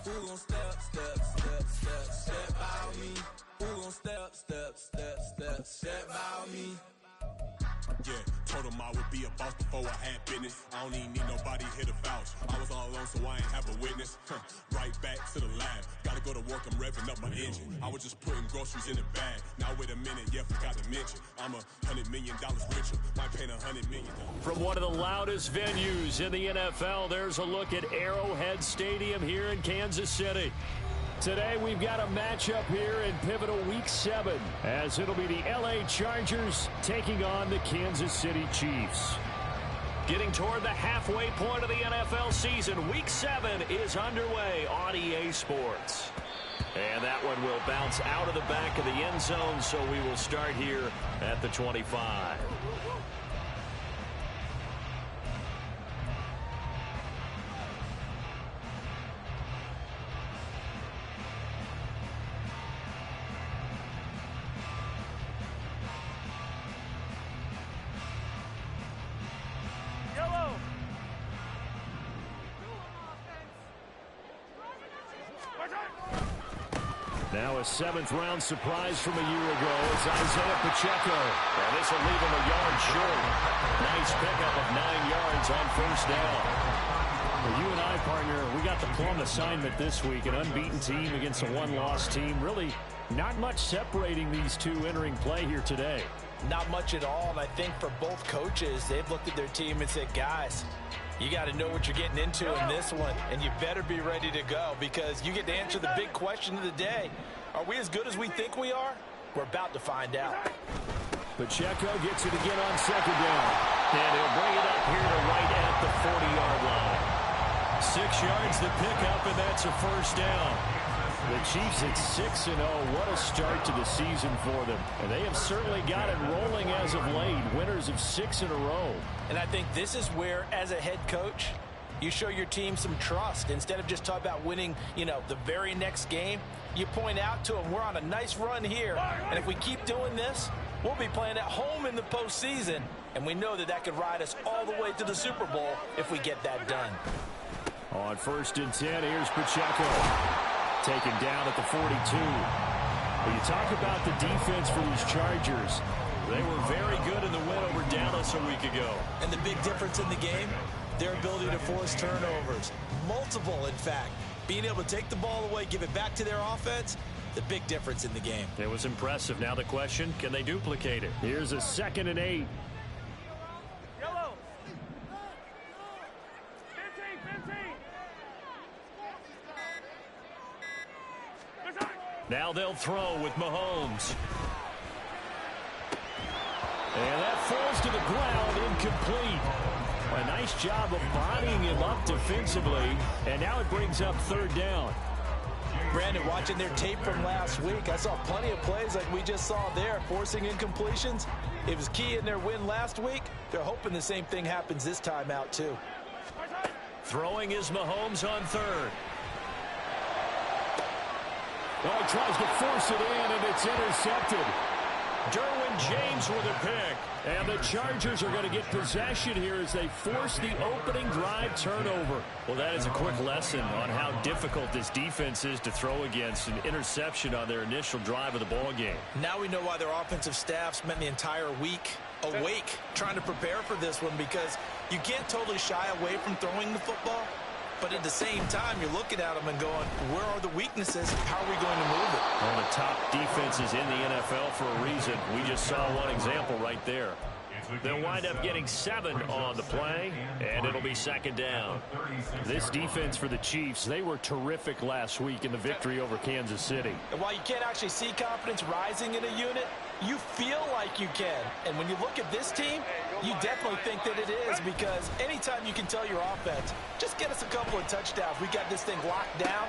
Who gon' step, step, step, step, step by me? Who gon' step, step, step, step, step by me? Yeah, told him I would be a boss before I had business. I don't even need nobody here to vouch. I was all alone, so I ain't have a witness. Right back to the lab. Gotta go to work, I'm revving up my engine. I was just putting groceries in the bag. Now wait a minute, yeah, forgot to mention. I'm $100 million richer. Might pay $100 million. From one of the loudest venues in the NFL, there's a look at Arrowhead Stadium here in Kansas City. Today we've got a matchup here in pivotal Week 7, as it'll be the LA Chargers taking on the Kansas City Chiefs. Getting toward the halfway point of the NFL season, Week 7 is underway on EA Sports. And that one will bounce out of the back of the end zone, so we will start here at the 25. Now a 7th-round surprise from a year ago is Isaiah Pacheco. And this will leave him a yard short. Nice pickup of 9 yards on first down. Well, you and I, partner, we got the plum assignment this week. An unbeaten team against a one-loss team. Really not much separating these two entering play here today. Not much at all, and I think for both coaches, they've looked at their team and said, guys, you got to know what you're getting into in this one, and you better be ready to go because you get to answer the big question of the day. Are we as good as we think we are? We're about to find out. Pacheco gets it again on 2nd down, and he'll bring it up here to right at the 40-yard line. 6 yards to pick up, and that's a first down. The Chiefs at 6-0. What a start to the season for them. And they have certainly got it rolling as of late. Winners of 6 in a row. And I think this is where, as a head coach, you show your team some trust. Instead of just talking about winning, the very next game, you point out to them, we're on a nice run here. And if we keep doing this, we'll be playing at home in the postseason. And we know that could ride us all the way to the Super Bowl if we get that done. On 1st and 10, here's Pacheco. Taken down at the 42. Well, you talk about the defense for these Chargers. They were very good in the win over Dallas a week ago. And the big difference in the game, their ability to force turnovers. Multiple, in fact. Being able to take the ball away, give it back to their offense, the big difference in the game. It was impressive. Now the question, can they duplicate it? Here's a 2nd and 8. Now they'll throw with Mahomes. And that falls to the ground, incomplete. A nice job of bodying him up defensively. And now it brings up 3rd down. Brandon, watching their tape from last week, I saw plenty of plays like we just saw there, forcing incompletions. It was key in their win last week. They're hoping the same thing happens this time out, too. Throwing is Mahomes on 3rd. Well, he tries to force it in, and it's intercepted. Derwin James with a pick. And the Chargers are going to get possession here as they force the opening drive turnover. Well, that is a quick lesson on how difficult this defense is to throw against. An interception on their initial drive of the ball game. Now we know why their offensive staff spent the entire week awake trying to prepare for this one, because you can't totally shy away from throwing the football. But at the same time, you're looking at them and going, where are the weaknesses? How are we going to move it? One of the top defenses in the NFL for a reason. We just saw one example right there. They'll wind up getting 7 on the play, and it'll be 2nd down. This defense for the Chiefs, they were terrific last week in the victory over Kansas City. And while you can't actually see confidence rising in a unit, you feel like you can. And when you look at this team, you definitely think that it is, because anytime you can tell your offense, just get us a couple of touchdowns, we got this thing locked down,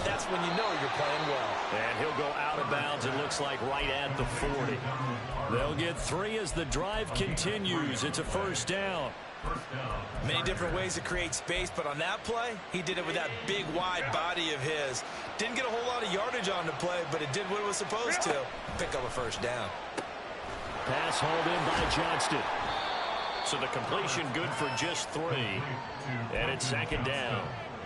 that's when you know you're playing well. And he'll go out of bounds, it looks like, right at the 40. They'll get 3 as the drive continues. It's a 1st down. Many different ways to create space, but on that play, he did it with that big, wide body of his. Didn't get a whole lot of yardage on the play, but it did what it was supposed to. Pick up a 1st down. Pass hauled in by Johnston. So the completion good for just 3. And it's 2nd down.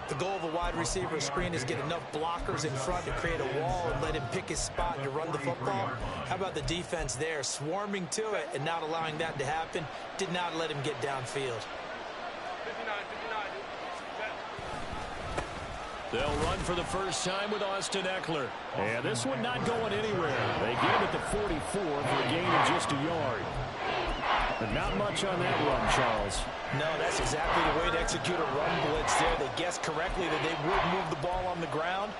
The goal of a wide receiver screen is get enough blockers in front to create a wall and let him pick his spot to run the football. How about the defense there, swarming to it and not allowing that to happen? Did not let him get downfield. They'll run for the first time with Austin Eckler. And this one not going anywhere. They gain it to 44 for a gain of just a yard. But not much on that run, Charles. No, that's exactly the way to execute a run blitz there. They guessed correctly that they would move the ball on the ground,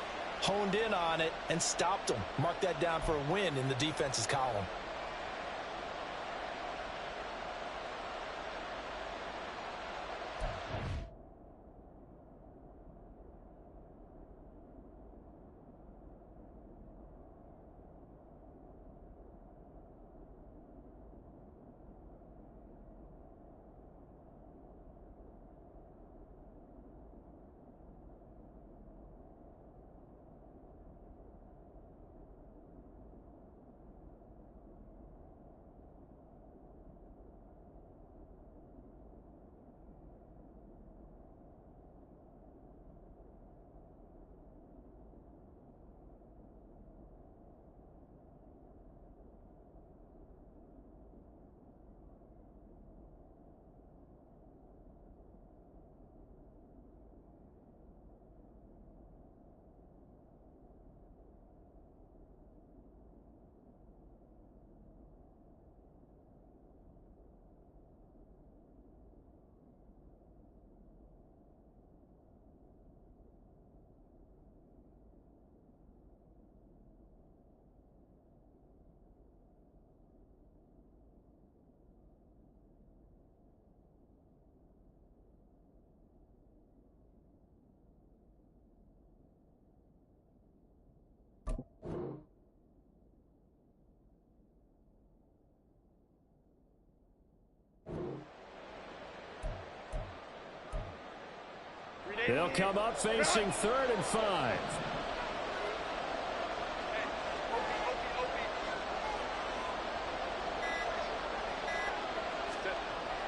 honed in on it, and stopped them. Mark that down for a win in the defense's column. They'll come up facing 3rd and 5.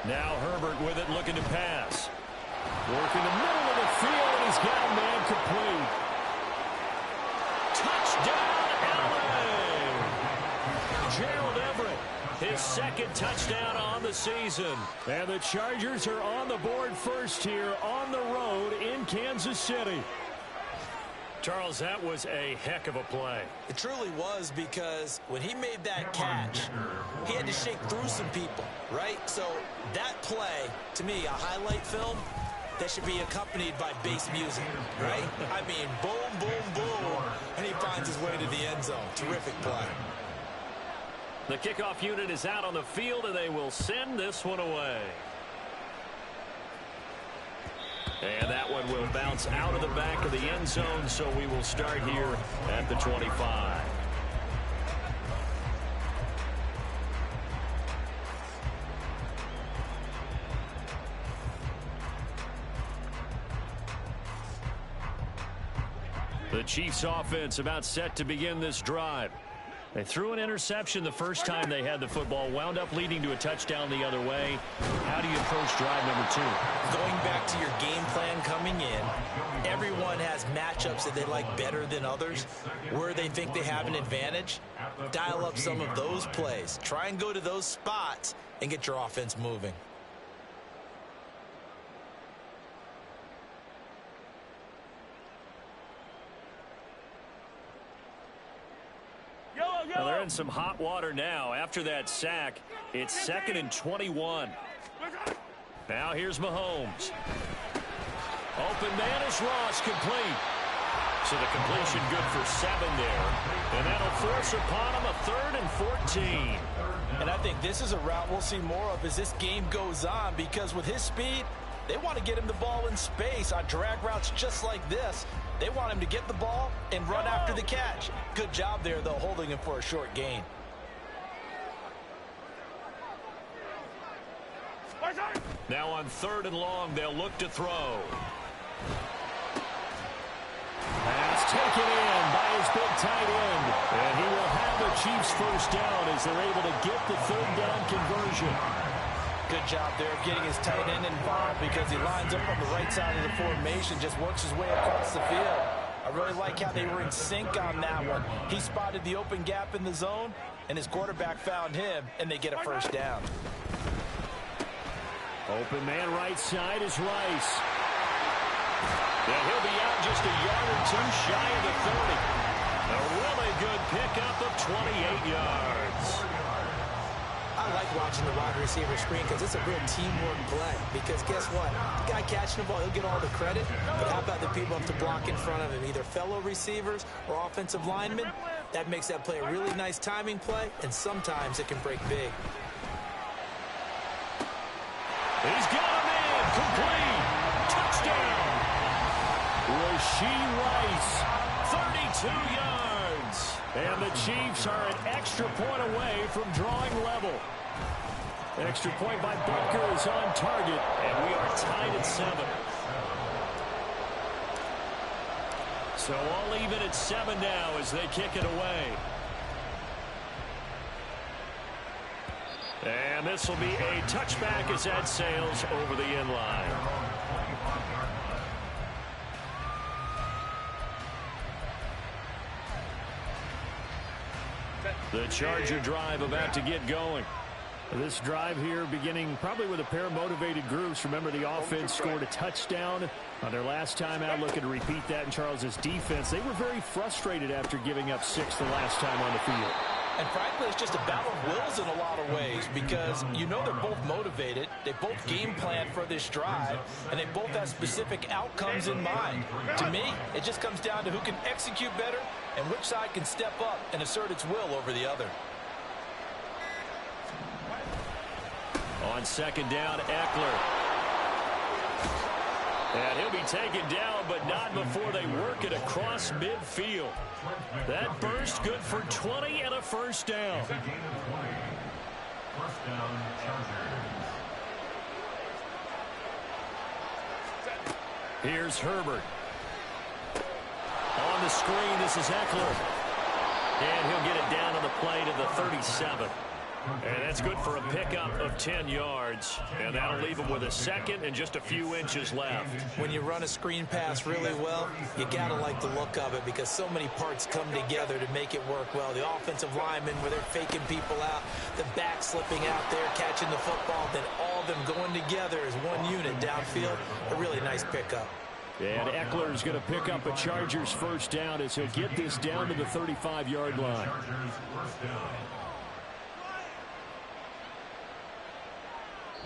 Now Herbert with it, looking to pass. Working the middle of the field, and he's got a man complete. Touchdown, LA! Gerald Everett, his 2nd touchdown on the season. And the Chargers are on the board first here on the road in Kansas City. Charles, that was a heck of a play. It truly was, because when he made that catch, he had to shake through some people, right? So that play, to me, a highlight film that should be accompanied by bass music, right? I mean, boom, boom, boom, and he finds his way to the end zone. Terrific play. The kickoff unit is out on the field, and they will send this one away. And that one will bounce out of the back of the end zone, so we will start here at the 25. The Chiefs offense about set to begin this drive. They threw an interception the first time they had the football, wound up leading to a touchdown the other way. How do you approach drive number 2? Going back to your game plan coming in, everyone has matchups that they like better than others, where they think they have an advantage. Dial up some of those plays. Try and go to those spots and get your offense moving. Well, they're in some hot water now. After that sack, it's 2nd and 21. Now here's Mahomes. Open man is Ross, complete. So the completion good for 7 there. And that'll force upon him a 3rd and 14. And I think this is a route we'll see more of as this game goes on, because with his speed, they want to get him the ball in space on drag routes just like this. They want him to get the ball and run after the catch. Good job there, though, holding him for a short gain. Now on 3rd and long, they'll look to throw. Pass taken in by his big tight end. And he will have the Chiefs first down as they're able to get the 3rd down conversion. Good job there of getting his tight end involved because he lines up on the right side of the formation, just works his way across the field. I really like how they were in sync on that one. He spotted the open gap in the zone, and his quarterback found him, and they get a first down. Open man right side is Rice. And he'll be out just a yard or two shy of the 30. A really good pickup of 28 yards. I like watching the wide receiver screen because it's a real teamwork play. Because guess what? The guy catching the ball, he'll get all the credit. But how about the people up to block in front of him, either fellow receivers or offensive linemen? That makes that play a really nice timing play, and sometimes it can break big. He's got him in. Complete. Touchdown. Rasheed Rice, 32 yards. And the Chiefs are an extra point away from drawing level. Extra point by Butker is on target, and we are tied at 7. So all even at 7 now as they kick it away. And this will be a touchback as that sails over the end line. The Charger drive about to get going. This drive here beginning probably with a pair of motivated groups. Remember, the offense scored a touchdown on their last time out. Looking to repeat that in Charles's defense. They were very frustrated after giving up 6 the last time on the field. And frankly, it's just a battle of wills in a lot of ways because you know they're both motivated. They both game plan for this drive, and they both have specific outcomes in mind. To me, it just comes down to who can execute better and which side can step up and assert its will over the other. On second down, Eckler. And he'll be taken down, but not before they work it across midfield. That burst good for 20 and a first down. First down, Chargers. Here's Herbert. On the screen, this is Eckler. And he'll get it down to the play to the 37. And that's good for a pickup of 10 yards. And that'll leave him with a second and just a few inches left. When you run a screen pass really well, you got to like the look of it because so many parts come together to make it work well. The offensive linemen, where they're faking people out, the back slipping out there, catching the football, then all of them going together as one unit downfield. A really nice pickup. And Eckler's going to pick up a Chargers first down as he'll get this down to the 35-yard line.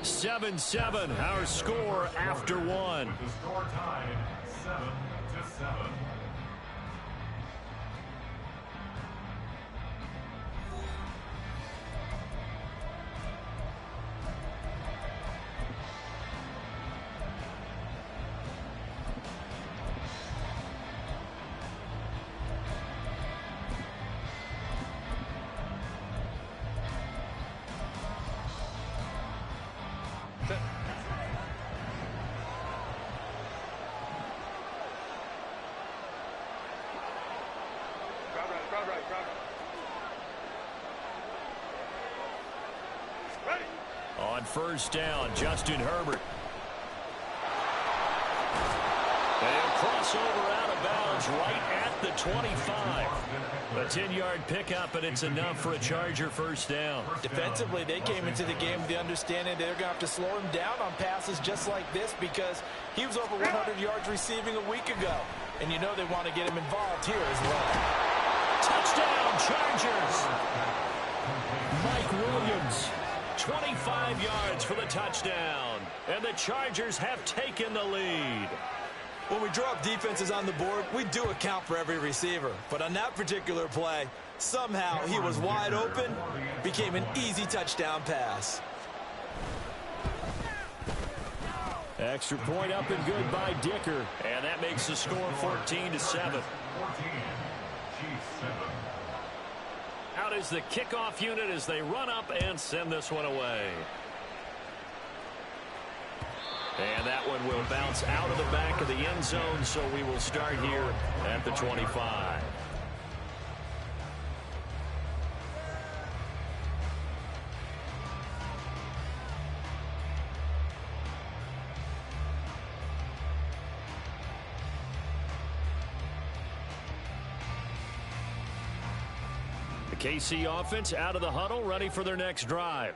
7-7, our score after one. The score tied 7-7. On first down, Justin Herbert. They'll cross over out of bounds right at the 25. A 10-yard pickup, and it's enough for a Charger first down. Defensively, they came into the game with the understanding they're going to have to slow him down on passes just like this because he was over 100 yards receiving a week ago. And you know they want to get him involved here as well. Touchdown, Chargers! Mike Williams, 25 yards for the touchdown. And the Chargers have taken the lead. When we draw up defenses on the board, we do account for every receiver. But on that particular play, somehow he was wide open, became an easy touchdown pass. Extra point up and good by Dicker. And that makes the score 14-7. Out is the kickoff unit as they run up and send this one away. And that one will bounce out of the back of the end zone, so we will start here at the 25. KC offense out of the huddle, ready for their next drive.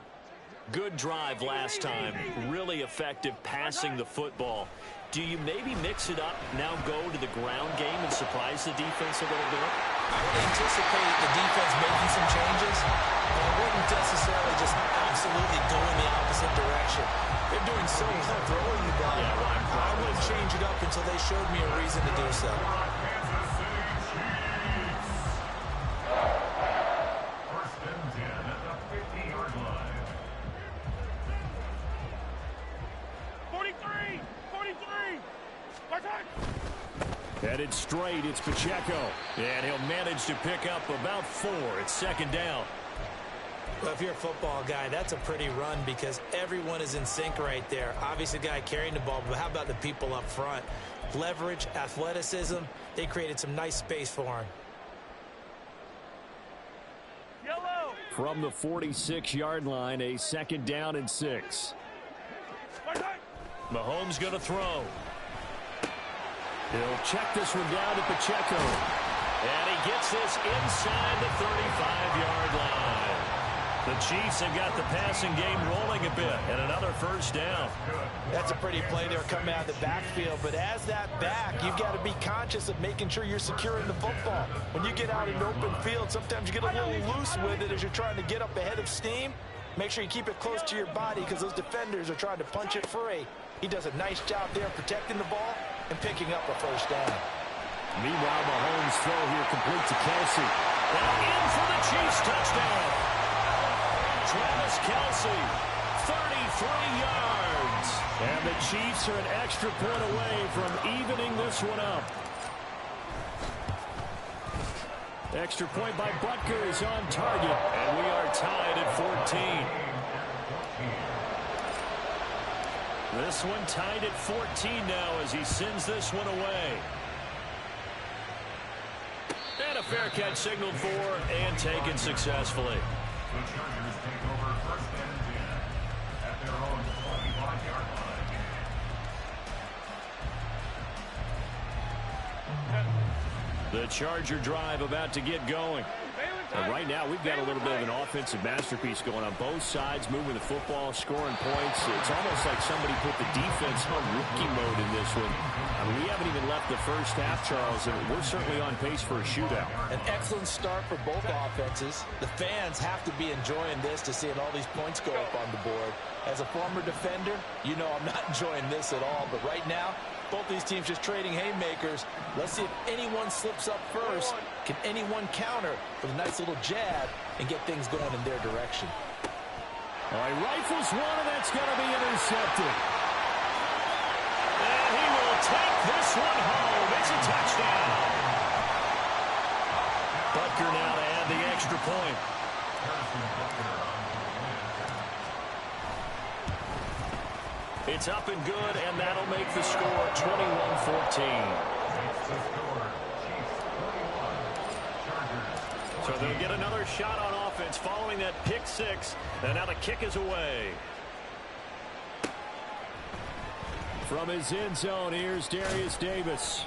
Good drive last time. Really effective passing the football. Do you maybe mix it up, now go to the ground game and surprise the defense a little bit? I would anticipate the defense making some changes, but I wouldn't necessarily just absolutely go in the opposite direction. They're doing so well throwing the ball. I wouldn't change it up until they showed me a reason to do so. First and 10 at the 50-yard line. 43! 43! Headed straight, it's Pacheco. And he'll manage to pick up about 4. It's second down. Well, if you're a football guy, that's a pretty run because everyone is in sync right there. Obviously, the guy carrying the ball, but how about the people up front? Leverage, athleticism, they created some nice space for him. Yellow! From the 46-yard line, a second down and 6. Mahomes going to throw. He'll check this one down to Pacheco. And he gets this inside the 35-yard line. The Chiefs have got the passing game rolling a bit, and another first down. That's a pretty play there coming out of the backfield, but as that back, you've got to be conscious of making sure you're securing the football. When you get out in open field, sometimes you get a little loose with it as you're trying to get up ahead of steam. Make sure you keep it close to your body because those defenders are trying to punch it free. He does a nice job there protecting the ball and picking up a first down. Meanwhile, Mahomes' throw here complete to Kelsey. And in for the Chiefs touchdown. Travis Kelsey, 33 yards. And the Chiefs are an extra point away from evening this one up. Extra point by Butker is on target. And we are tied at 14. This one tied at 14 now as he sends this one away. And a fair catch signaled for and taken successfully. The Chargers take over first and 10 at their own 25-yard line. The Charger drive about to get going. And right now, we've got a little bit of an offensive masterpiece going on both sides, moving the football, scoring points. It's almost like somebody put the defense on rookie mode in this one. I mean, we haven't even left the first half, Charles, and we're certainly on pace for a shootout. An excellent start for both offenses. The fans have to be enjoying this to seeing all these points go up on the board. As a former defender, you know I'm not enjoying this at all. But right now, both these teams just trading haymakers. Let's see if anyone slips up first. Can anyone counter with a nice little jab and get things going in their direction? All right, rifles one, and that's going to be intercepted. And he will take this one home. It's a touchdown. Butker now to add the extra point. It's up and good, and that'll make the score 21-14. So they'll get another shot on offense following that pick six, and now the kick is away. From his end zone, here's Darius Davis.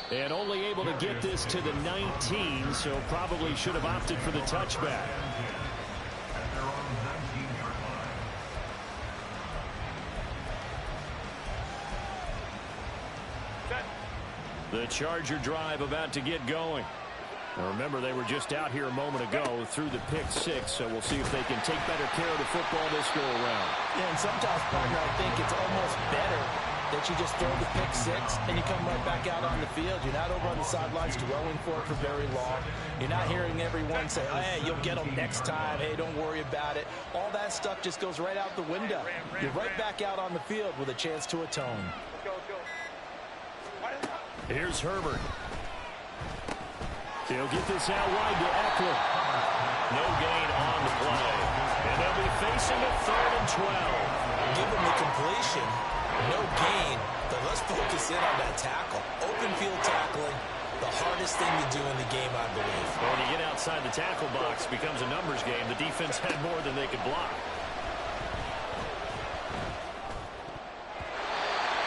And only able to get this to the 19, so probably should have opted for the touchback. The Charger drive about to get going. Now remember, they were just out here a moment ago through the pick six, so we'll see if they can take better care of the football this go-around. Yeah, and sometimes, partner, I think it's almost better that you just throw the pick six and you come right back out on the field. You're not over on the sidelines dwelling for it for very long. You're not hearing everyone say, hey, you'll get them next time. Hey, don't worry about it. All that stuff just goes right out the window. You're right back out on the field with a chance to atone. Here's Herbert. He'll get this out wide to Eckler. No gain on the play. And they'll be facing a 3rd and 12. Give them the completion. No gain. But let's focus in on that tackle. Open field tackling, the hardest thing to do in the game, I believe. When you get outside the tackle box, it becomes a numbers game. The defense had more than they could block.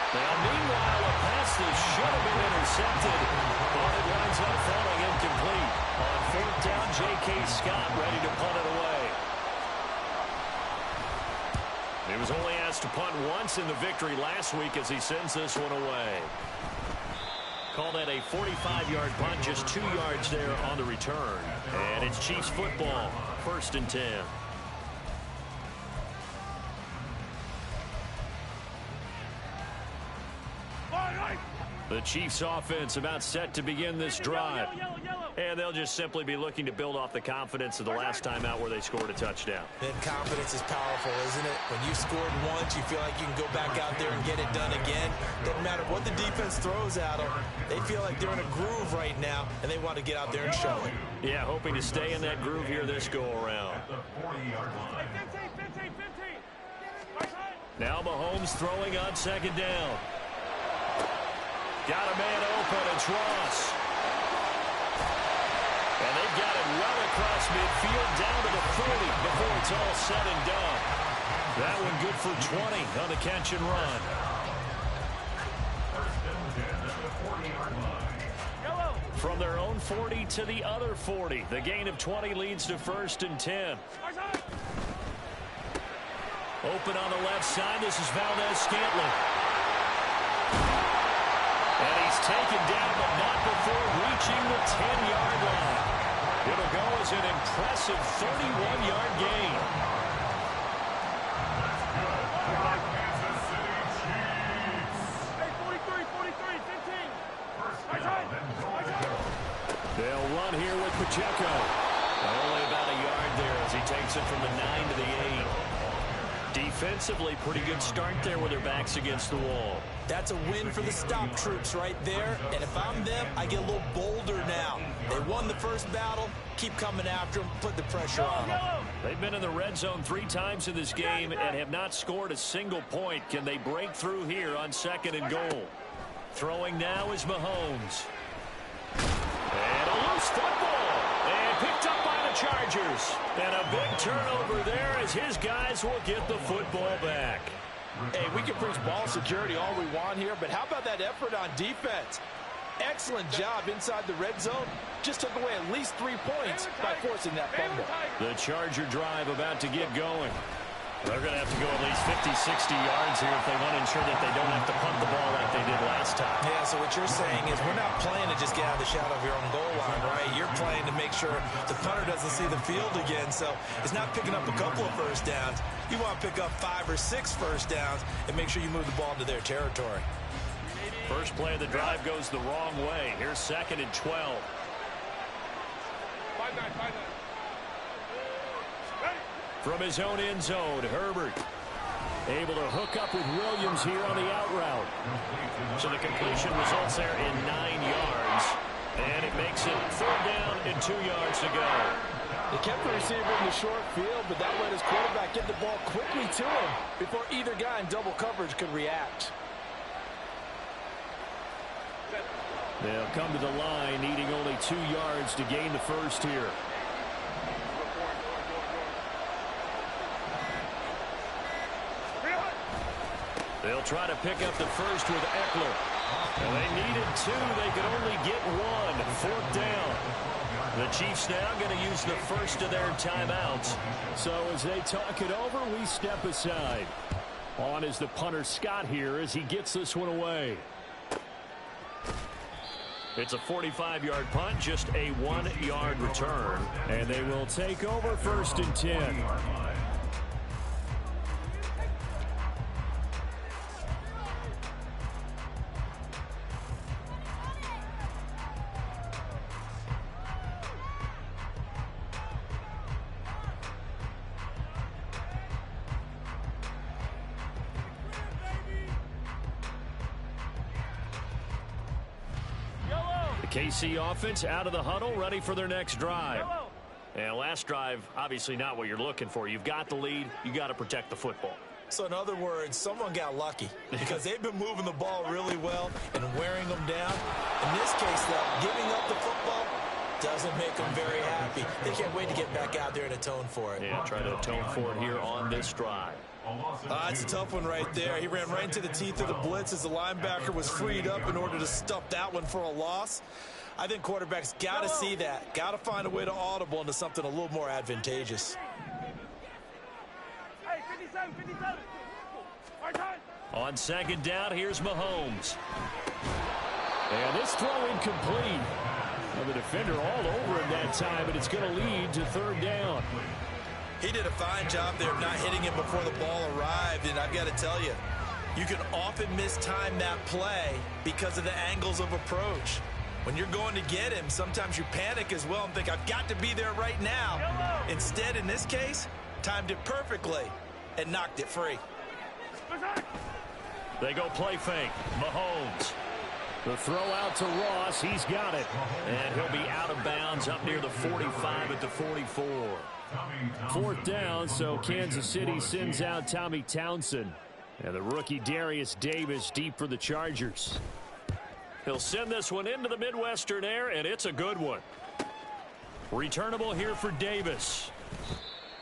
Now, meanwhile, a pass that should have been intercepted, but it winds up falling incomplete. On 4th down, J.K. J.K. Scott ready to punt it away. He was only asked to punt once in the victory last week as he sends this one away. Call that a 45-yard punt, just 2 yards there on the return. And it's Chiefs football, 1st and 10. The Chiefs offense about set to begin this drive. And they'll just simply be looking to build off the confidence of the last time out where they scored a touchdown. And confidence is powerful, isn't it? When you've scored once, you feel like you can go back out there and get it done again. Doesn't matter what the defense throws at them. They feel like they're in a groove right now, and they want to get out there and show it. Yeah, hoping to stay in that groove here this go-around. Now Mahomes throwing on 2nd down. Got a man open, it's Ross. And they've got it well across midfield down to the 40 before it's all said and done. That one good for 20 on the catch and run. From their own 40 to the other 40. The gain of 20 leads to 1st and 10. Open on the left side. This is Valdez-Scantling. And he's taken down, but not before reaching the 10-yard line. It'll go as an impressive 31-yard gain. Hey, 43, 15. They'll run here with Pacheco. Only about a yard there as he takes it from the 9 to the 8. Defensively, pretty good start there with their backs against the wall. That's a win for the stop troops right there. And if I'm them, I get a little bolder now. They won the first battle. Keep coming after them. Put the pressure on them. They've been in the red zone 3 times in this game and have not scored a single point. Can they break through here on 2nd and goal? Throwing now is Mahomes. And a loose football. And picked up by the Chargers. And a big turnover there as his guys will get the football back. Hey, we can preach ball security all we want here, but how about that effort on defense? Excellent job inside the red zone. Just took away at least 3 points by forcing that fumble. The Charger drive about to get going. They're going to have to go at least 50, 60 yards here if they want to ensure that they don't have to punt the ball like they did last time. Yeah, so what you're saying is we're not playing to just get out of the shadow of your own goal line, right? You're playing to make sure the punter doesn't see the field again. So it's not picking up a couple of first downs. You want to pick up 5 or 6 first downs and make sure you move the ball into their territory. First play of the drive goes the wrong way. Here's 2nd and 12. 5-9. From his own end zone, Herbert able to hook up with Williams here on the out route. So the completion results there in 9 yards. And it makes it 3rd down and 2 yards to go. They kept the receiver in the short field, but that let his quarterback get the ball quickly to him before either guy in double coverage could react. They'll come to the line, needing only 2 yards to gain the first here. They'll try to pick up the first with Eckler. And they needed 2. They could only get 1. 4th down. The Chiefs now going to use the first of their timeouts. So as they talk it over, we step aside. On is the punter Scott here as he gets this one away. It's a 45-yard punt, just a 1-yard return. And they will take over 1st and 10. KC offense out of the huddle, ready for their next drive. And last drive, obviously not what you're looking for. You've got the lead. You got to protect the football. So in other words, someone got lucky because they've been moving the ball really well and wearing them down. In this case, though, giving up the football doesn't make them very happy. They can't wait to get back out there and atone for it. Yeah, try to atone for it here on this drive. That's a tough one right there. He ran right into the teeth of the blitz as the linebacker was freed up in order to stuff that one for a loss. I think quarterbacks got to see that. Got to find a way to audible into something a little more advantageous. Hey, 57, 57. Hard time. On second down, here's Mahomes. And this throw incomplete. Well, the defender all over him that time, but it's going to lead to third down. He did a fine job there of not hitting him before the ball arrived, and I've got to tell you, you can often mistime that play because of the angles of approach. When you're going to get him, sometimes you panic as well and think, I've got to be there right now. Instead, in this case, timed it perfectly and knocked it free. They go play fake. Mahomes. The throw out to Ross. He's got it. And he'll be out of bounds up near the 45 at the 44. Fourth down, so Kansas City sends out Tommy Townsend. And the rookie Darius Davis deep for the Chargers. He'll send this one into the Midwestern air, and it's a good one. Returnable here for Davis.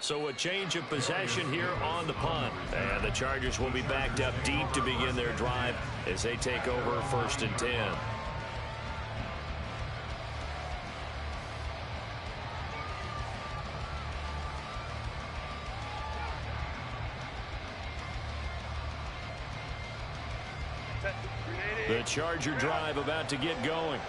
So a change of possession here on the punt. And the Chargers will be backed up deep to begin their drive as they take over 1st and 10. The Charger drive about to get going.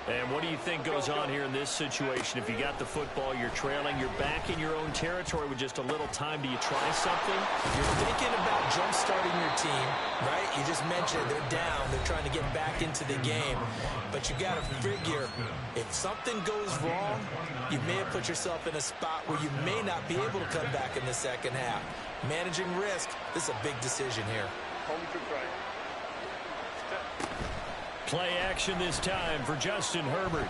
And what do you think goes on here in this situation? If you got the football, you're trailing, you're back in your own territory with just a little time. Do you try something? You're thinking about jump-starting your team, right? You just mentioned they're down. They're trying to get back into the game. But you got to figure, if something goes wrong, you may have put yourself in a spot where you may not be able to come back in the second half. Managing risk, this is a big decision here. Only two tries. Play action this time for Justin Herbert.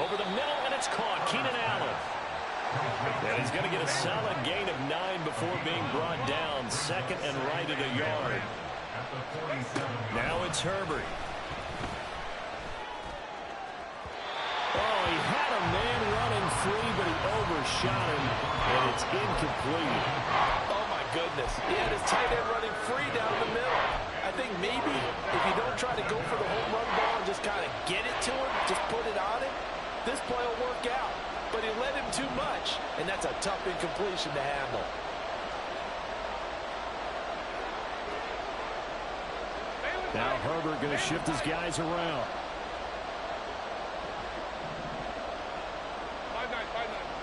Over the middle, and it's caught. Keenan Allen. And he's going to get a solid gain of 9 before being brought down. Second and right at a yard. Now it's Herbert. Oh, he had a man running free, but he overshot him, and it's incomplete. Oh, my goodness. He had his tight end running free down the middle. I think maybe if you don't try to go for the home run ball and just kind of get it to him, just put it on him, this play will work out. But he led him too much, and that's a tough incompletion to handle. Now Herbert going to shift his guys around. 5-9, 5-9.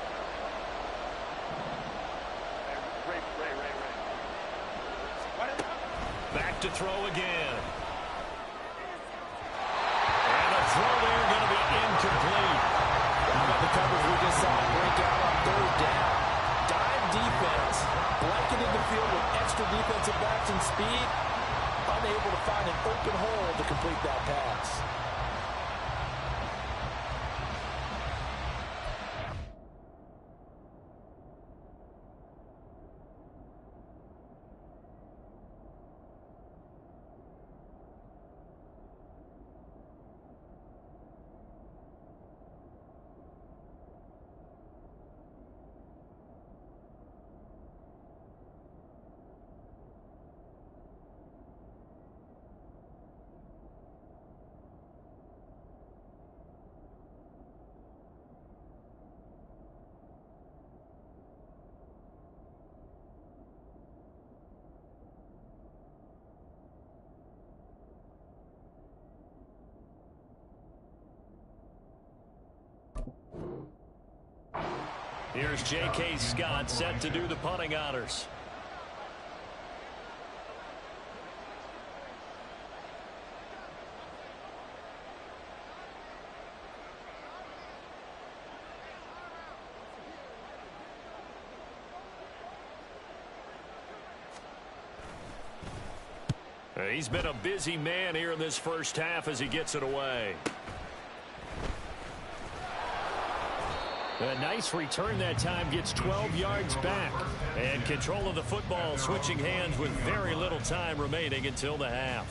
Back to throw again. And a throw there going to be incomplete. How about the coverage we just saw break out on third down? Dime defense, blanketed the field with extra defensive backs and speed, unable to find an open hole to complete that pass. Here's J.K. Scott set to do the punting honors. He's been a busy man here in this first half as he gets it away. A nice return that time, gets 12 yards back. And control of the football switching hands with very little time remaining until the half.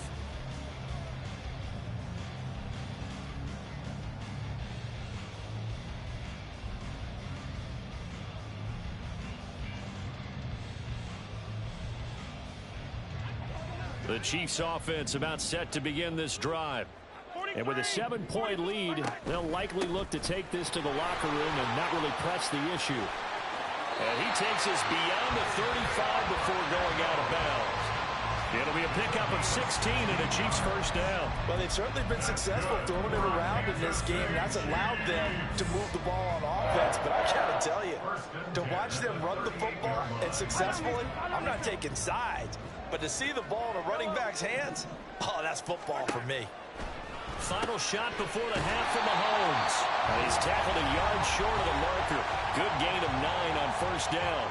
The Chiefs offense about set to begin this drive. 40 And with a 7-point lead, they'll likely look to take this to the locker room and not really press the issue. And he takes us beyond the 35 before going out of bounds. It'll be a pickup of 16 and a Chiefs first down. Well, they've certainly been successful throwing it around in this game. That's allowed them to move the ball on offense. But I got to tell you, to watch them run the football and successfully, I'm not taking sides. But to see the ball in a running back's hands, oh, that's football for me. Final shot before the half from Mahomes. And he's tackled a yard short of the marker. Good gain of 9 on first down.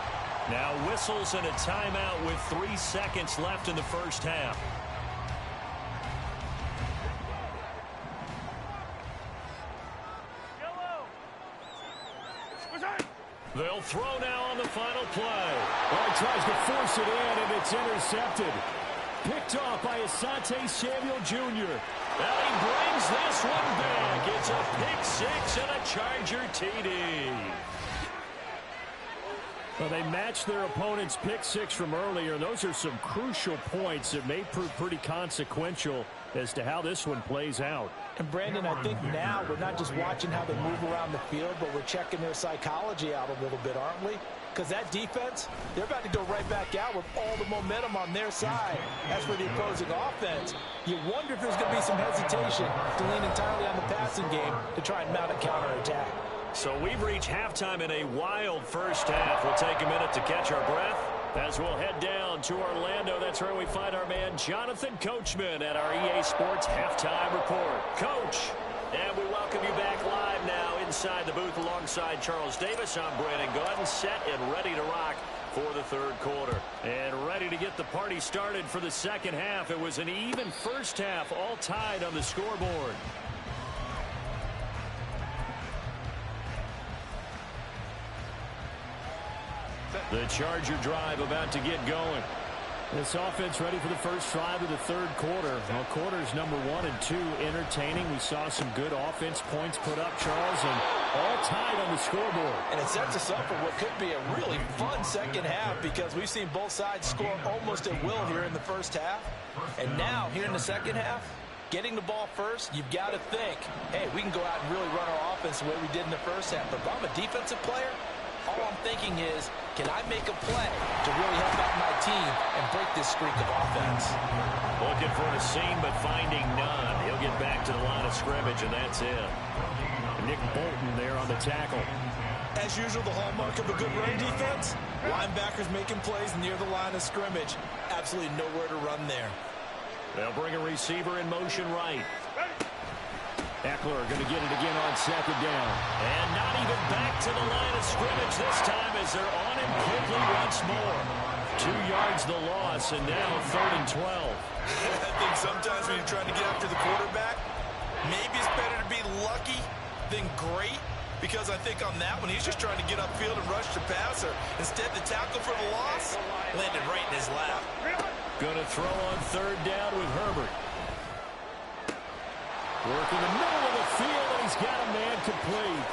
Now whistles and a timeout with 3 seconds left in the first half. They'll throw now on the final play. Well, he tries to force it in, and it's intercepted. Picked off by Asante Samuel Jr. Now he brings this one back. It's a pick six and a Charger TD. Well, they matched their opponent's pick six from earlier. Those are some crucial points that may prove pretty consequential as to how this one plays out. And, Brandon, I think now we're not just watching how they move around the field, but we're checking their psychology out a little bit, aren't we? Because that defense, they're about to go right back out with all the momentum on their side. As for the opposing offense, you wonder if there's going to be some hesitation to lean entirely on the passing game to try and mount a counterattack. So we've reached halftime in a wild first half. We'll take a minute to catch our breath as we'll head down to Orlando. That's where we find our man Jonathan Coachman at our EA Sports Halftime Report. Coach, and we welcome you back live now inside the booth alongside Charles Davis. I'm Brandon Gordon, set and ready to rock for the third quarter. And ready to get the party started for the second half. It was an even first half, all tied on the scoreboard. The Charger drive about to get going. This offense ready for the first drive of the third quarter. Well, quarters number 1 and 2 entertaining. We saw some good offense points put up, Charles, and all tied on the scoreboard. And it sets us up for what could be a really fun second half because we've seen both sides score almost at will here in the first half. And now, here in the second half, getting the ball first, you've got to think, hey, we can go out and really run our offense the way we did in the first half. But if I'm a defensive player, all I'm thinking is, can I make a play to really help out my team and break this streak of offense? Looking for a seam, but finding none. He'll get back to the line of scrimmage, and that's it. Nick Bolton there on the tackle. As usual, the hallmark of a good run defense, linebackers making plays near the line of scrimmage. Absolutely nowhere to run there. They'll bring a receiver in motion right. Eckler going to get it again on second down. And not even back to the line of scrimmage this time as they're on him quickly once more. 2 yards the loss, and now 3rd and 12. I think sometimes when you're trying to get after the quarterback, maybe it's better to be lucky than great, because I think on that one, he's just trying to get upfield and rush the passer. Instead, the tackle for the loss landed right in his lap. Going to throw on 3rd down with Herbert. Working the middle of the field, and he's got a man complete.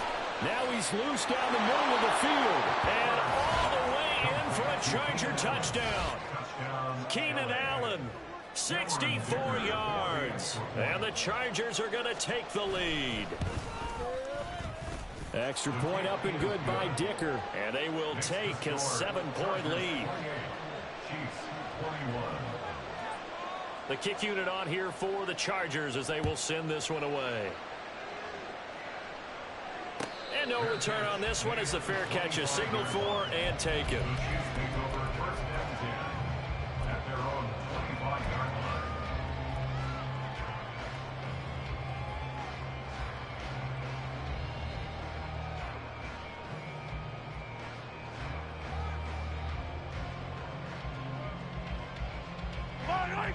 Now he's loose down the middle of the field. And all the way in for a Charger touchdown. Keenan Allen, 64 yards. And the Chargers are going to take the lead. Extra point up and good by Dicker. And they will take a 7-point lead. The kick unit on here for the Chargers as they will send this one away. And no return on this one as the fair catch is signaled for and taken.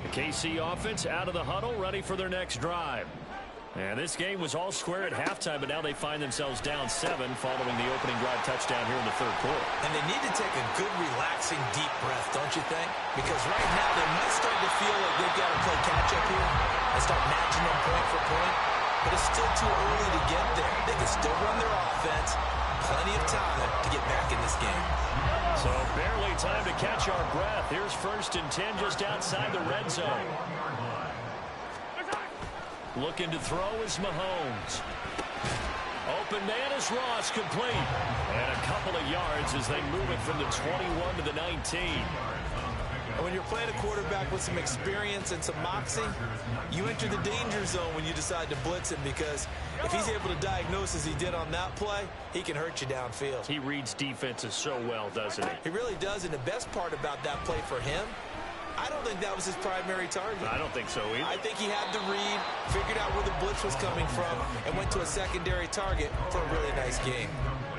The KC offense out of the huddle, ready for their next drive. And this game was all square at halftime, but now they find themselves down 7 following the opening drive touchdown here in the third quarter. And they need to take a good, relaxing, deep breath, don't you think? Because right now they might start to feel like they've got to play catch-up here and start matching them point for point. But it's still too early to get there. They can still run their offense. Plenty of time to get back in this game. So barely time to catch our breath. Here's 1st and 10 just outside the red zone. Looking to throw is Mahomes. Open man is Ross, complete. And a couple of yards as they move it from the 21 to the 19. When you're playing a quarterback with some experience and some moxie, you enter the danger zone when you decide to blitz him, because if he's able to diagnose as he did on that play, he can hurt you downfield. He reads defenses so well, doesn't he? He really does, and the best part about that play for him, I don't think that was his primary target. I don't think so either. I think he had the read, figured out where the blitz was coming from, and went to a secondary target for a really nice game.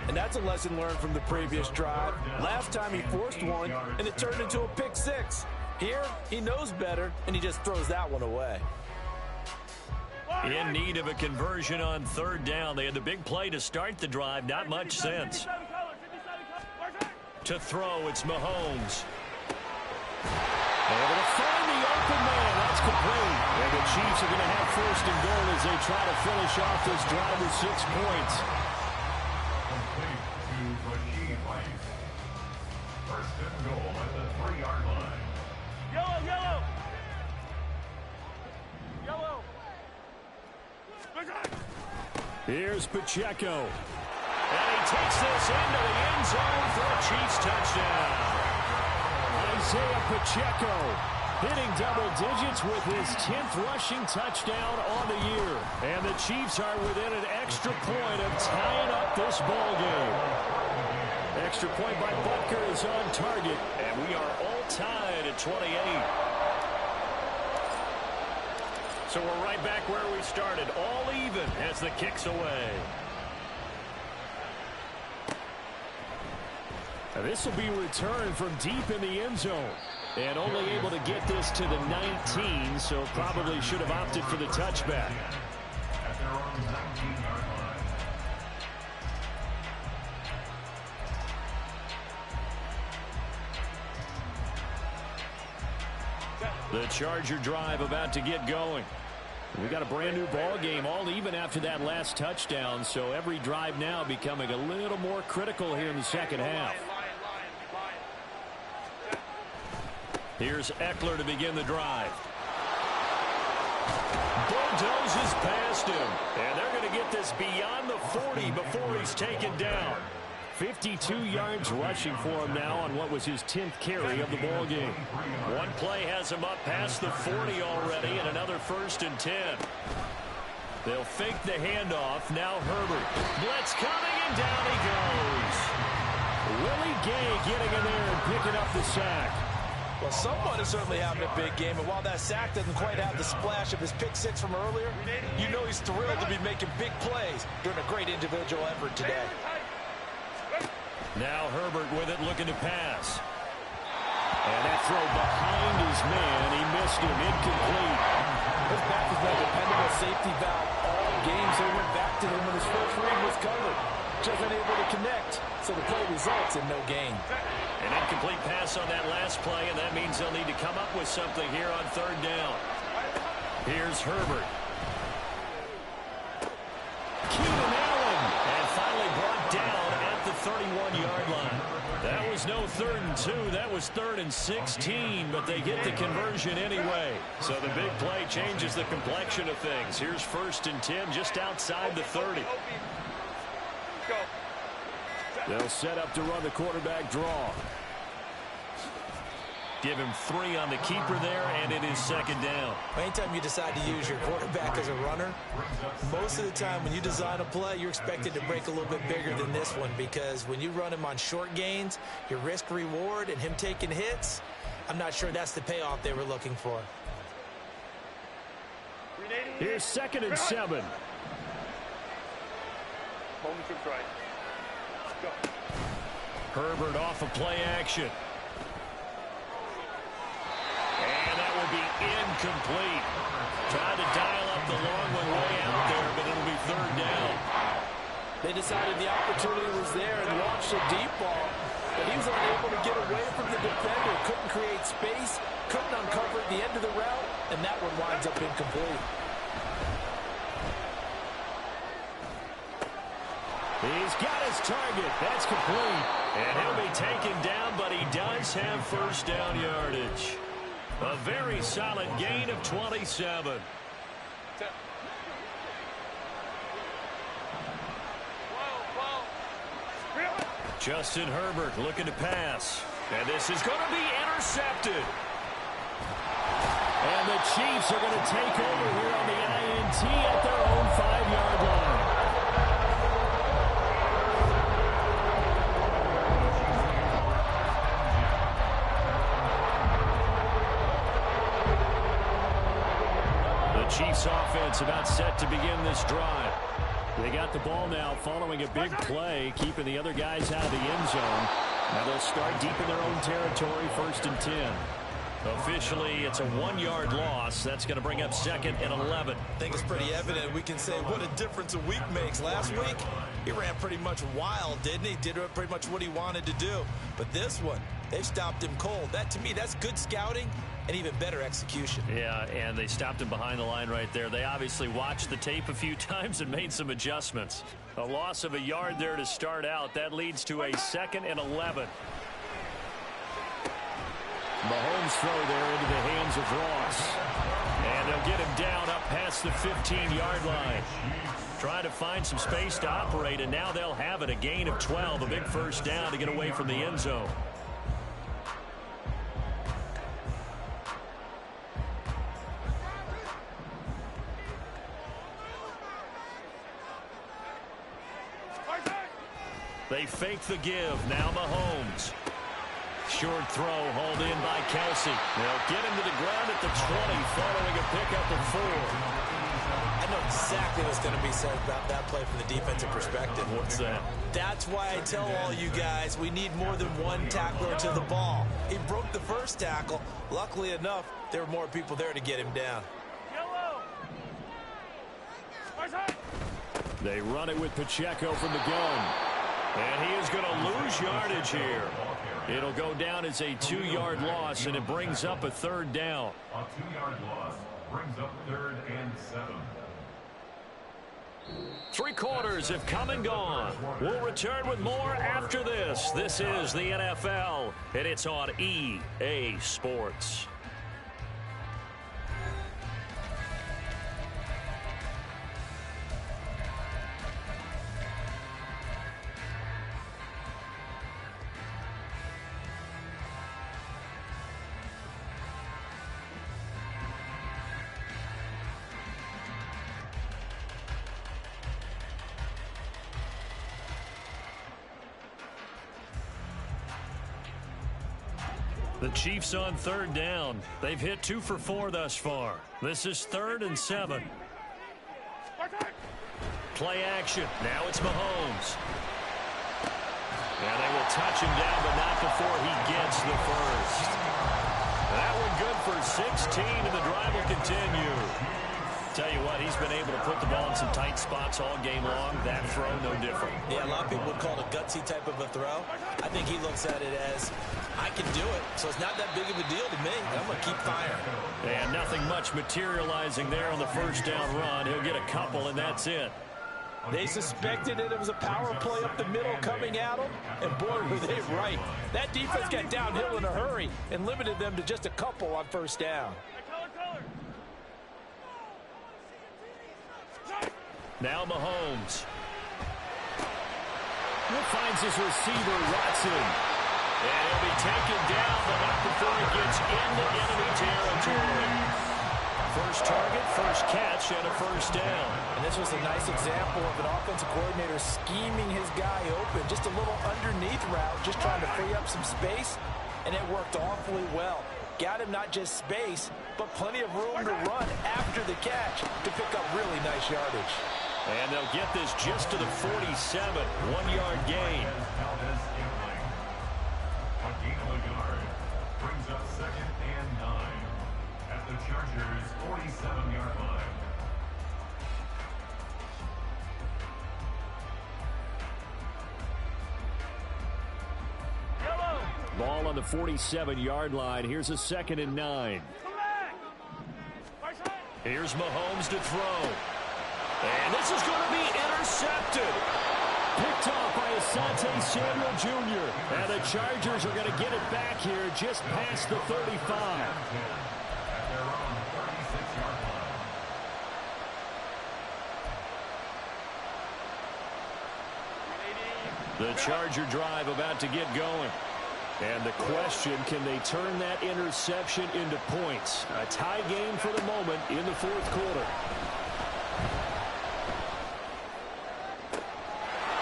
And that's a lesson learned from the previous drive. Last time he forced one, and it turned into a pick six. Here, he knows better, and he just throws that one away. In need of a conversion on third down. They had the big play to start the drive. Not much sense. To throw, it's Mahomes. Able to find the open man. That's complete. And the Chiefs are going to have first and goal as they try to finish off this drive with 6 points. First and goal at the 3-yard line. Yellow. Here's Pacheco. And he takes this into the end zone for a Chiefs touchdown. Isaiah Pacheco hitting double digits with his 10th rushing touchdown on the year. And the Chiefs are within an extra point of tying up this ball game. Extra point by Butker is on target, and we are all tied at 28. So we're right back where we started, all even as the kick's away. Now this will be returned from deep in the end zone. And only able to get this to the 19, so probably should have opted for the touchback. At their own 19-yard line. The Charger drive about to get going. We got a brand new ball game, all even after that last touchdown, so every drive now becoming a little more critical here in the second half. Here's Eckler to begin the drive. Bulldozes past him, and they're going to get this beyond the 40 before he's taken down. 52 yards rushing for him now on what was his 10th carry of the ball game. One play has him up past the 40 already, and another 1st and 10. They'll fake the handoff. Now Herbert. Blitz coming, and down he goes. Willie Gay getting in there and picking up the sack. Well, someone is certainly having a big game, and while that sack doesn't quite have the splash of his pick six from earlier, you know he's thrilled to be making big plays during a great individual effort today. Now Herbert with it, looking to pass. And that throw behind his man. He missed him. Incomplete. His back has been a dependable safety valve all game, so he went back to him when his first read was covered. Just unable to connect, so the play results in no gain. An incomplete pass on that last play, and that means they'll need to come up with something here on third down. Here's Herbert. Keenan Allen, and finally brought down at the 31-yard line. That was no 3rd and 2. That was 3rd and 16, but they get the conversion anyway. So the big play changes the complexion of things. Here's 1st and 10 just outside the 30. They'll set up to run the quarterback draw. Give him 3 on the keeper there, and it is 2nd down. Anytime you decide to use your quarterback as a runner, most of the time when you design a play, you're expected to break a little bit bigger than this one, because when you run him on short gains, your risk-reward and him taking hits, I'm not sure that's the payoff they were looking for. Here's 2nd and 7. Herbert off of play action. And that will be incomplete. Tried to dial up the long one way out there, but it'll be 3rd down. They decided the opportunity was there and launched a deep ball, but he was unable to get away from the defender. Couldn't create space, couldn't uncover the end of the route, and that one winds up incomplete. He's got his target. That's complete. And he'll be taken down, but he does have 1st down yardage. A very solid gain of 27. Justin Herbert looking to pass. And this is going to be intercepted. And the Chiefs are going to take over here on the INT at their own 5-yard line. The Chiefs offense about set to begin this drive. They got the ball now following a big play, keeping the other guys out of the end zone. Now they'll start deep in their own territory, 1st and 10. Officially, it's a 1-yard loss. That's going to bring up 2nd and 11. I think it's pretty evident. We can say what a difference a week makes. Last week, he ran pretty much wild, didn't he? Did pretty much what he wanted to do. But this one, they stopped him cold. That, to me, that's good scouting and even better execution. Yeah, and they stopped him behind the line right there. They obviously watched the tape a few times and made some adjustments. A loss of a yard there to start out. That leads to a 2nd and 11. Mahomes throw there into the hands of Ross. And they'll get him down up past the 15-yard line. Trying to find some space to operate, and now they'll have it. A gain of 12, a big first down to get away from the end zone. They fake the give. Now Mahomes. Short throw hauled in by Kelsey. They'll get him to the ground at the 20 following a pickup of 4. I know exactly what's going to be said about that play from the defensive perspective. What's that? That's why I tell all you guys we need more than one tackler to the ball. He broke the first tackle. Luckily enough, there were more people there to get him down. They run it with Pacheco from the gun. And he is going to lose yardage here. It'll go down as a 2-yard loss, and it brings up a 3rd down. A 2-yard loss brings up 3rd and 7. 3 quarters have come and gone. We'll return with more after this. This is the NFL, and it's on EA Sports. The Chiefs on 3rd down. They've hit 2 for 4 thus far. This is 3rd and 7. Play action. Now it's Mahomes. And they will touch him down, but not before he gets the first. That one good for 16, and the drive will continue. Tell you what, he's been able to put the ball in some tight spots all game long. That throw, no different. Yeah, a lot of people would call it a gutsy type of a throw. I think he looks at it as, I can do it, so it's not that big of a deal to me. I'm going to keep firing. And nothing much materializing there on the first down run. He'll get a couple, and that's it. They suspected that it was a power play up the middle coming at them, and boy, were they right. That defense got downhill in a hurry and limited them to just a couple on first down. Now Mahomes. He finds his receiver, Watson. And he'll be taken down, but not before he gets into enemy territory. First target, first catch, and a first down. And this was a nice example of an offensive coordinator scheming his guy open. Just a little underneath route, just trying to free up some space, and it worked awfully well. Got him not just space, but plenty of room to run after the catch to pick up really nice yardage. And they'll get this just to the 47, 1-yard gain. A gain of a yard brings up 2nd and 9 at the Chargers' 47-yard line. Ball on the 47-yard line. Here's a 2nd and 9. Here's Mahomes to throw. And this is going to be intercepted. Picked off by Asante Samuel Jr. And the Chargers are going to get it back here just past the 35. The Charger drive about to get going. And the question, can they turn that interception into points? A tie game for the moment in the fourth quarter.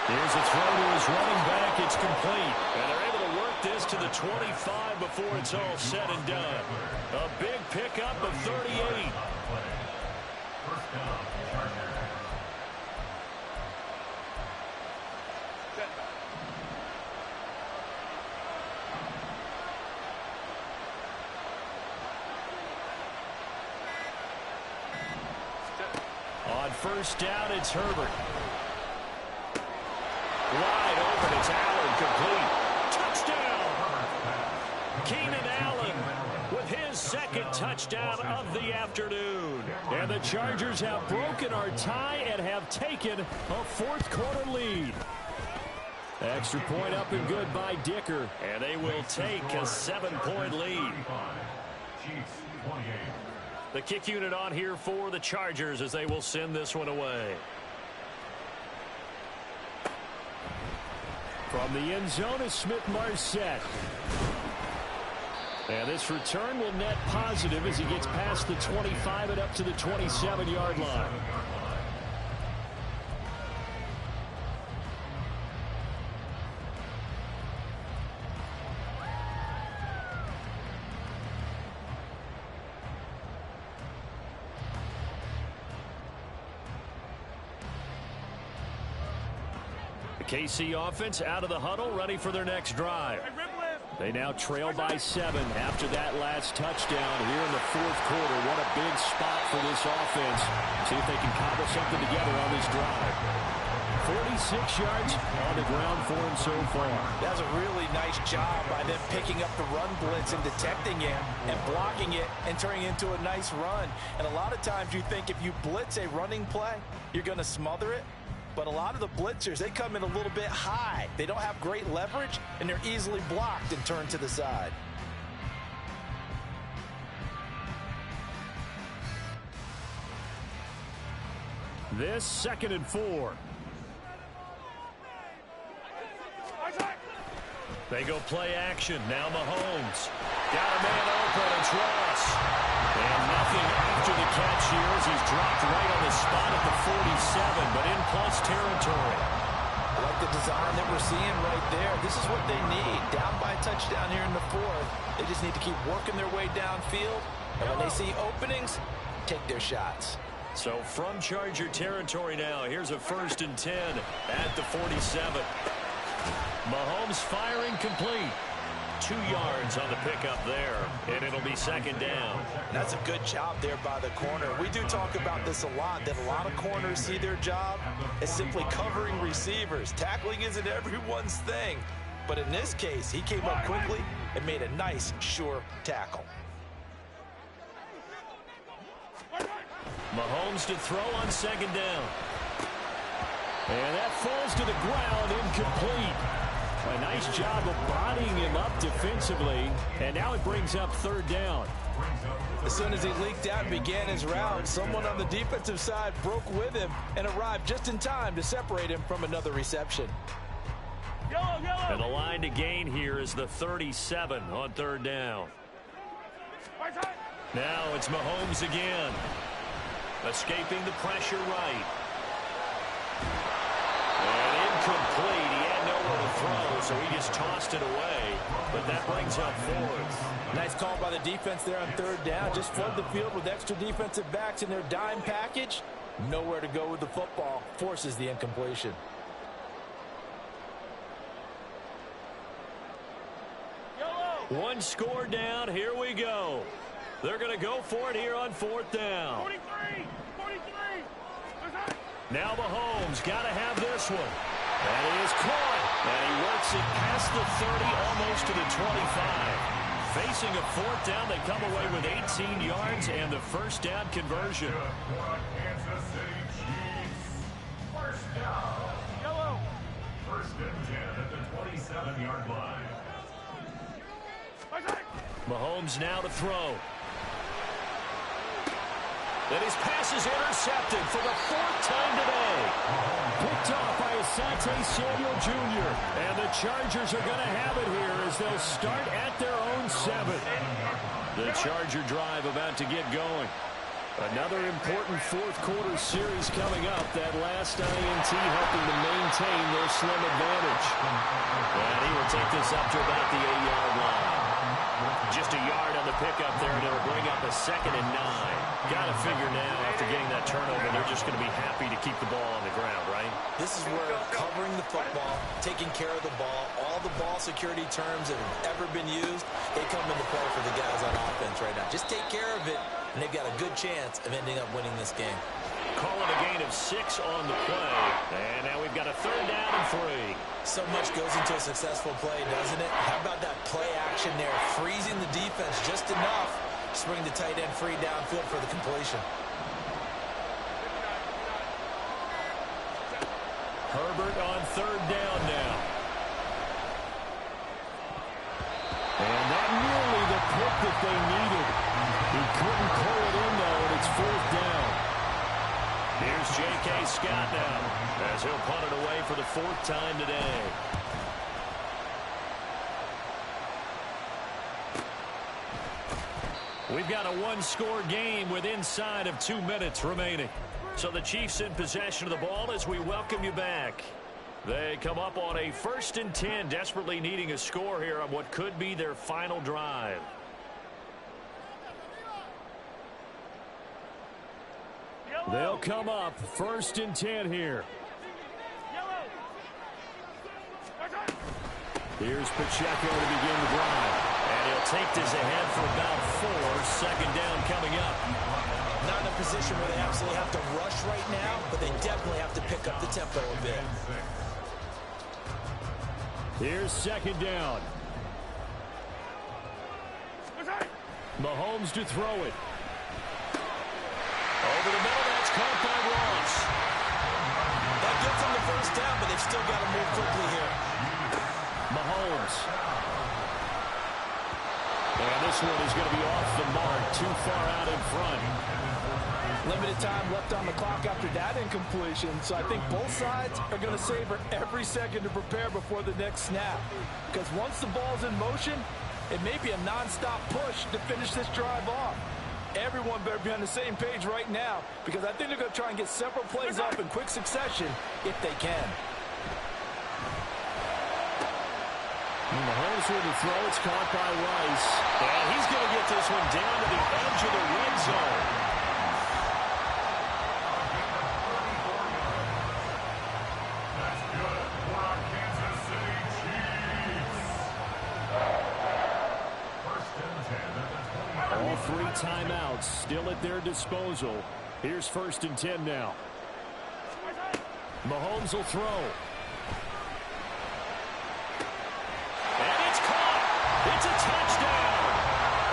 Here's a throw to his running back. It's complete. And they're able to work this to the 25 before it's all said and done. A big pickup of 38. First down, Chargers. On first down, it's Herbert. Wide open, it's Allen, complete. Touchdown! Keenan Allen with his second touchdown of the afternoon. And the Chargers have broken our tie and have taken a fourth quarter lead. Extra point up and good by Dicker. And they will take a 7-point lead. Chiefs 28. The kick unit on here for the Chargers as they will send this one away. From the end zone is Smith-Marset. And this return will net positive as he gets past the 25 and up to the 27-yard line. KC offense out of the huddle, ready for their next drive. They now trail by 7 after that last touchdown here in the fourth quarter. What a big spot for this offense. See if they can cobble something together on this drive. 46 yards on the ground for him so far. That was a really nice job by them picking up the run blitz and detecting it and blocking it and turning it into a nice run. And a lot of times you think if you blitz a running play, you're going to smother it. But a lot of the blitzers, they come in a little bit high. They don't have great leverage, and they're easily blocked and turned to the side. This 2nd and 4. They go play action. Now Mahomes. Got a man open. It's Ross. And nothing after the catch here as he's dropped right on the spot at the 47, but in plus territory. I like the design that we're seeing right there. This is what they need. Down by a touchdown here in the fourth. They just need to keep working their way downfield. And when they see openings, take their shots. So from Charger territory now, here's a 1st and 10 at the 47. Mahomes firing complete. 2 yards on the pickup there, and it'll be 2nd down. That's a good job there by the corner. We do talk about this a lot, that a lot of corners see their job as simply covering receivers. Tackling isn't everyone's thing, but in this case, he came up quickly and made a nice, sure tackle. Mahomes to throw on 2nd down. And that falls to the ground, incomplete. A nice job of bodying him up defensively, and now it brings up 3rd down. As soon as he leaked out and began his route, someone on the defensive side broke with him and arrived just in time to separate him from another reception. And the line to gain here is the 37 on 3rd down. Now it's Mahomes again. Escaping the pressure right. And incomplete. He had nowhere to throw, so he just tossed it away. But that brings up 4th. Nice call by the defense there on 3rd down. Just flood the field with extra defensive backs in their dime package. Nowhere to go with the football. Forces the incompletion. One score down. Here we go. They're going to go for it here on 4th down. 43. Now Mahomes got to have this one. And he is caught. And he works it past the 30, almost to the 25. Facing a 4th down, they come away with 18 yards and the 1st down conversion. Kansas City Chiefs. First down. Yellow. 1st and 10 at the 27-yard line. Mahomes now to throw. And his pass is intercepted for the 4th time today. Picked off by Asante Samuel Jr. And the Chargers are going to have it here as they'll start at their own 7. The Charger drive about to get going. Another important 4th quarter series coming up. That last INT helping to maintain their slim advantage. And he will take this up to about the 8-yard line. Just a yard on the pickup there, and it'll bring up a 2nd and 9. Got to figure now, after getting that turnover, they're just going to be happy to keep the ball on the ground, right? This is where covering the football, taking care of the ball, all the ball security terms that have ever been used, they come into play for the guys on offense right now. Just take care of it, and they've got a good chance of ending up winning this game. Calling a gain of 6 on the play. And now we've got a 3rd down and 3. So much goes into a successful play, doesn't it? How about that play action there, freezing the defense just enough to bring the tight end free downfield for the completion. Herbert on 3rd down now. And that nearly the pick that they needed. He couldn't pull it in, though, and it's 4th down. Here's J.K. Scott now as he'll punt it away for the 4th time today. We've got a 1-score game with inside of 2 minutes remaining. So the Chiefs in possession of the ball as we welcome you back. They come up on a 1st and 10, desperately needing a score here on what could be their final drive. They'll come up 1st and 10 here. Here's Pacheco to begin the drive. And he'll take this ahead for about 4. 2nd down coming up. Not in a position where they absolutely have to rush right now, but they definitely have to pick up the tempo a bit. Here's 2nd down. Mahomes to throw it. Over the middle, that's caught by Ross. That gets them the 1st down, but they've still got to move quickly here. Mahomes. And this one is going to be off the mark, too far out in front. Limited time left on the clock after that incompletion, so I think both sides are going to savor every second to prepare before the next snap. Because once the ball's in motion, it may be a non-stop push to finish this drive off. Everyone better be on the same page right now, because I think they're going to try and get several plays up in quick succession if they can. Mahomes with the throw. It's caught by Rice. And he's going to get this one down to the edge of the red zone. That's good for our Kansas City Chiefs. 1st and 10 at the 20. All 3 timeouts still at their disposal. Here's 1st and 10 now. Mahomes will throw. And it's caught. It's a touchdown.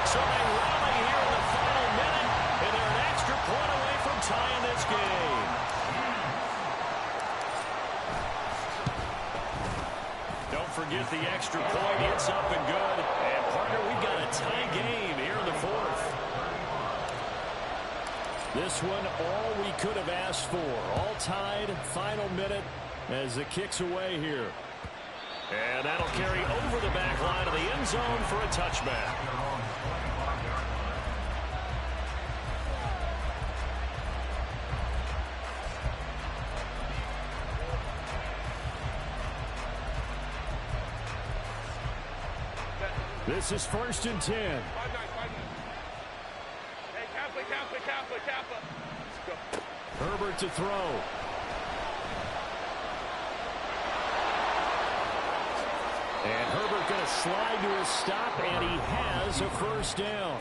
So they rally here in the final minute, and they're an extra point away from tying this game. Don't forget the extra point. It's up and good. And, partner, we've got a tie game here in the 4th. This one, all we could have asked for. All tied, final minute as it kicks away here. And that'll carry over the back line of the end zone for a touchback. This is 1st and 10. Hey, Kappa. Let's go. Herbert to throw. And Herbert going to slide to a stop, and he has a 1st down.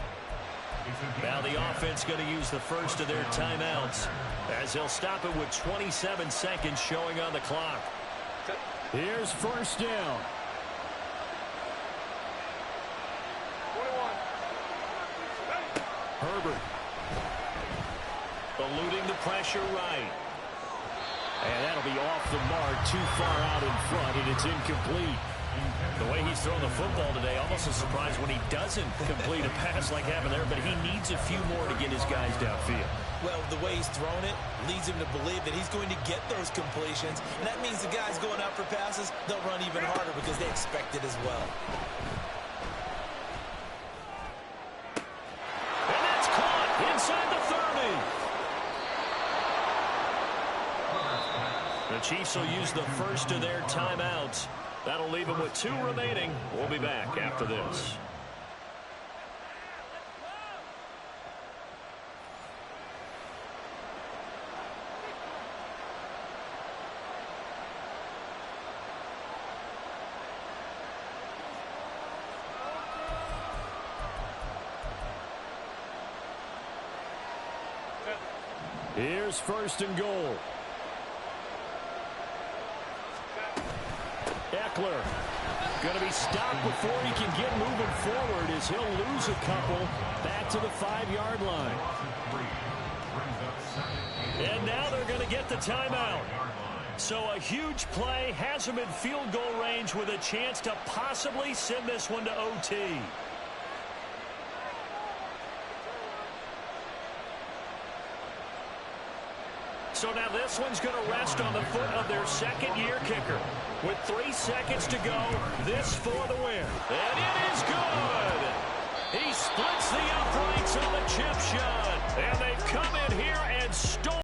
Now the offense going to use the first of their timeouts as they'll stop it with 27 seconds showing on the clock. Here's 1st down. 21. Herbert. Eluding the pressure right. And that'll be off the mark, too far out in front, and it's incomplete. The way he's thrown the football today, almost a surprise when he doesn't complete a pass like happened there, but he needs a few more to get his guys downfield. Well, the way he's thrown it leads him to believe that he's going to get those completions, and that means the guys going out for passes, they'll run even harder because they expect it as well. And that's caught inside the 30. The Chiefs will use the first of their timeouts. That'll leave them with 2 remaining. We'll be back after this. Here's first and goal. Eckler going to be stopped before he can get moving forward as he'll lose a couple back to the 5-yard line. And now they're going to get the timeout. So a huge play has him in field goal range with a chance to possibly send this one to OT. So now this one's going to rest on the foot of their second-year kicker. With 3 seconds to go, this for the win. And it is good! He splits the uprights on the chip shot. And they've come in here